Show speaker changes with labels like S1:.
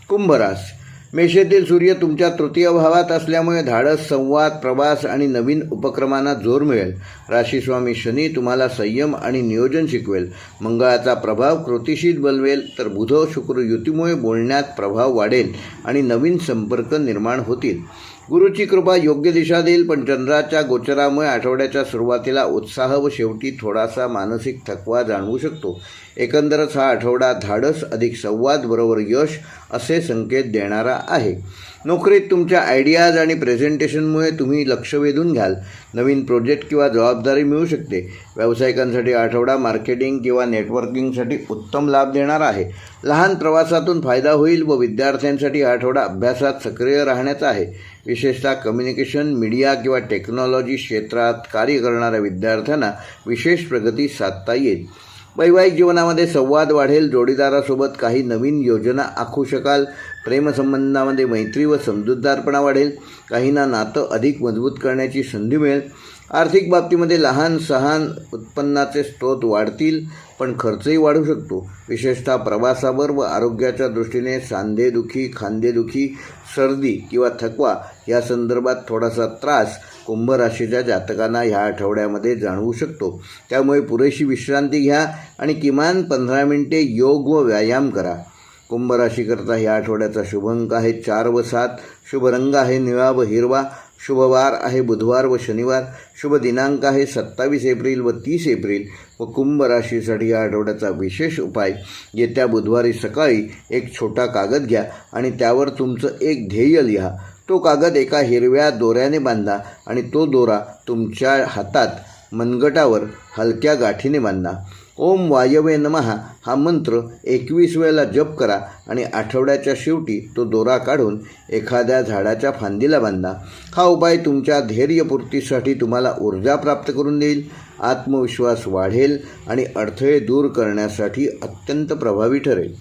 S1: कुंभ रास. मेषेतील सूर्य तुमच्या तृतीय भावात असल्यामुळे धाडस, संवाद, प्रवास आणि नवीन उपक्रमांना जोर मिळेल. राशीस्वामी शनी तुम्हाला संयम आणि नियोजन शिकवेल. मंगळाचा प्रभाव कृतीशील बनवेल, तर बुध शुक्र युतीमुळे बोलण्यात प्रभाव वाढेल आणि नवीन संपर्क निर्माण होतील. गुरुची कृपा योग्य दिशा देईल, पण चंद्राच्या गोचरामुळे आठवड्याच्या सुरुवातीला उत्साह व शेवटी थोडासा मानसिक थकवा जाणवू शकतो. एकंदरच हा आठवडा धाडस अधिक संवाद बरोबर यश असे संकेत देणारा आहे. नोकरीत तुमच्या आयडियाज आणि प्रेझेंटेशनमुळे तुम्ही लक्ष वेधून घ्याल. नवीन प्रोजेक्ट किंवा जबाबदारी मिळू शकते. व्यावसायिकांसाठी आठवडा मार्केटिंग किंवा नेटवर्किंगसाठी उत्तम लाभ देणार आहे. लहान प्रवासातून फायदा होईल व विद्यार्थ्यांसाठी आठवडा अभ्यासात सक्रिय राहण्याचा आहे. विशेषतः कम्युनिकेशन, मीडिया किंवा टेक्नॉलॉजी क्षेत्रात कार्य करणाऱ्या विद्यार्थ्यांना विशेष प्रगती साधता येईल. वैवाहिक जीवनामध्ये संवाद वाढेल. जोडीदारासोबत काही नवीन योजना आखू शकाल. प्रेमसंबंधामध्ये मैत्री व समजूतदारपणा वाढेल. काहींना नातं अधिक मजबूत करण्याची संधी मिळेल. आर्थिक बाबतीमध्ये लहान सहान उत्पन्नाचे स्रोत वाढतील, पण खर्चही वाढू शकतो. विशेषतः प्रवासावर व आरोग्याच्या दृष्टीने सांधेदुखी, खांदेदुखी, सर्दी किंवा थकवा या संदर्भात थोडासा त्रास कुंभ राशीच्या जातकांना ह्या आठवड्यामध्ये जाणवू शकतो. त्यामुळे पुरेशी विश्रांती घ्या आणि किमान 15 मिनिटे योग व व्यायाम करा. कुंभ राशीकरता ह्या आठवड्याचा शुभ अंक आहे 4 व 7. शुभ रंग आहे निळा व हिरवा. शुभ वार आहे बुधवार व शनिवार. शुभ दिनांक आहे 27 एप्रिल व 30 एप्रिल. व कुंभ राशीसाठी या आठवड्याचा विशेष उपाय, येत्या बुधवारी सकाळी एक छोटा कागद घ्या आणि त्यावर तुमचं एक ध्येय लिहा. तो कागद एका हिरव्या दोऱ्याने बांधा आणि तो दोरा तुमच्या हातात मनगटावर हलक्या गाठीने बांधा. ओम वायवे नमः हा मंत्र 21 वेळेला जप करा आणि आठवड्याच्या शेवटी तो दोरा काढून एखाद्या झाडाच्या फांदीला बांधा. हा उपाय तुमच्या धैर्यपूर्तीसाठी तुम्हाला ऊर्जा प्राप्त करून देईल, आत्मविश्वास वाढेल आणि अडथळे दूर करण्यासाठी अत्यंत प्रभावी ठरेल.